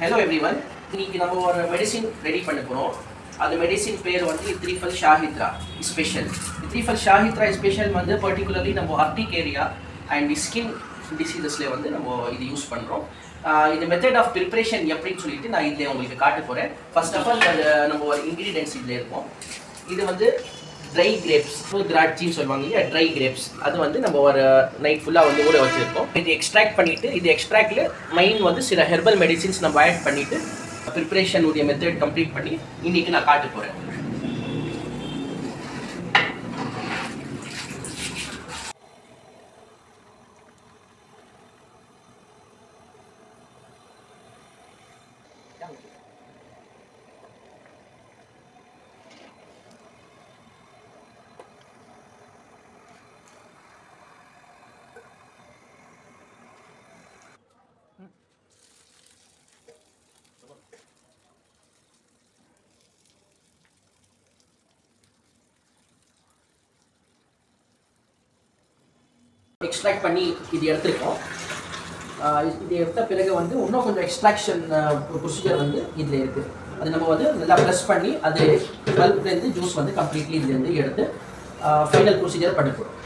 Hello everyone. இன்னைக்கு நம்ம ஒரு மெடிசின் ரெடி பண்ண போகிறோம். அந்த மெடிசின் பேர் வந்து இத்ரிஃபல் ஷாஹித்ரா ஸ்பெஷல். இத்ரிஃபல் ஷாஹித்ரா ஸ்பெஷல் வந்து பர்டிகுலர்லி நம்ம அர்டிகேரியா அண்ட் ஸ்கின் டிசீசஸில் வந்து நம்ம இது யூஸ் பண்ணுறோம். இந்த மெத்தட் ஆஃப் ப்ரிப்ரேஷன் எப்படின்னு சொல்லிட்டு நான் இதில் உங்களுக்கு காட்ட போகிறேன். ஃபர்ஸ்ட் ஆஃப் ஆல் நம்ம ஒரு இன்க்ரீடியன்ஸ் இதில் இருக்கும். இது வந்து ட்ரை கிரேப்ஸ், திராட்சைன்னு சொல்லுவாங்க இல்லையா, ட்ரை கிரேப்ஸ். அது வந்து நம்ம ஒரு நைட் ஃபுல்லாக வந்து ஊற வச்சுருக்கோம். இது எக்ஸ்ட்ராக்ட் பண்ணிவிட்டு, இது எக்ஸ்ட்ராக்டில் மெயின் வந்து சில ஹெர்பல் மெடிசின்ஸ் நம்ம ஆட் பண்ணிவிட்டு ப்ரிப்ரேஷன் உடைய மெத்தட் கம்ப்ளீட் பண்ணி இன்றைக்கி நான் காட்ட போகிறேன். எக்ஸ்ட்ராக்ட் பண்ணி இது எடுத்துருக்கோம். இது எடுத்த பிறகு வந்து இன்னும் கொஞ்சம் எக்ஸ்ட்ராக்ஷன் ப்ரொசீஜர் வந்து இதில் இருக்குது. அது நம்ம வந்து நல்லா ப்ரெஸ் பண்ணி அது பல்ப்லேருந்து ஜூஸ் வந்து கம்ப்ளீட்லி இதுலேருந்து எடுத்து ஃபைனல் ப்ரொசீஜர் பண்ண போகிறோம்.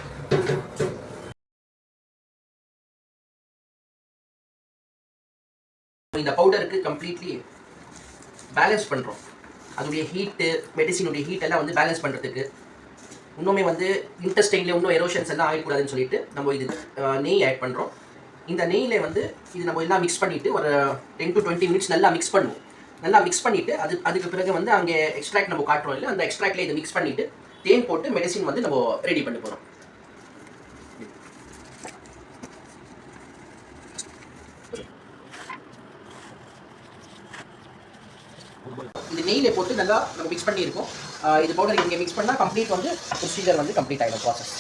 இந்த பவுடருக்கு கம்ப்ளீட்லி பேலன்ஸ் பண்ணுறோம். அதோடைய ஹீட்டு, மெடிசினுடைய ஹீட் எல்லாம் வந்து பேலன்ஸ் பண்ணுறதுக்கு, இன்னுமே வந்து இன்டெஸ்டைனில் இன்னும் எரோஷன்ஸ் எல்லாம் ஆகிடக்கூடாதுன்னு சொல்லிட்டு நம்ம இது நெய் ஆட் பண்ணுறோம். இந்த நெய்யில் வந்து இது நம்ம எல்லாம் மிக்ஸ் பண்ணிவிட்டு ஒரு 10 to 20 மினிட்ஸ் நல்லா மிக்ஸ் பண்ணுவோம். நல்லா மிக்ஸ் பண்ணிவிட்டு அதுக்கு பிறகு வந்து அங்கே எக்ஸ்ட்ராக்ட் நம்ம காட்டுறோம் இல்லை, அந்த எக்ஸ்ட்ராக்டில் இதை மிக்ஸ் பண்ணிவிட்டு தேன் போட்டு மெடிசின் வந்து நம்ம ரெடி பண்ண போகிறோம். இது நெய்யில் போட்டு நல்லா நம்ம மிக்ஸ் பண்ணியிருக்கோம். இது பவுடர் இங்கே மிக்ஸ் பண்ணால் கம்ப்ளீட் வந்து ப்ரொசீஜர் வந்து கம்ப்ளீட் ஆகிடும் ப்ராசஸ்.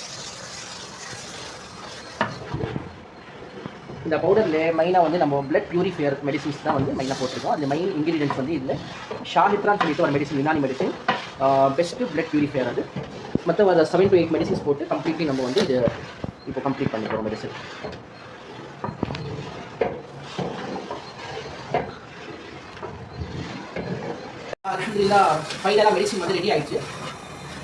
இந்த பவுடரில் மெயினாக வந்து நம்ம பிளட் பியூரிஃபையர் மெடிசின்ஸ் தான் வந்து மெயினாக போட்டிருக்கோம். அந்த மெயின் இன்க்ரீடியன்ஸ் வந்து இதில் ஷாஹித்ரான்னு சொல்லிட்டு ஒரு medicine, Unani medicine, best blood purifier. அது மற்ற ஒரு 7 to 8 மெடிசின்ஸ் போட்டு கம்ப்ளீட்லி நம்ம வந்து இது இப்போ கம்ப்ளீட் பண்ணி போகிறோம் மெடிசின். அல்ஹம்துலில்லாஹ் ஃபைனலாக மெடிசின் வந்து ரெடி ஆகிடுச்சு.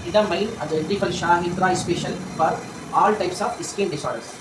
இதுதான் மெயின் அந்த இத்ரிஃபல் ஷாஹித்ரா special for all types of skin disorders.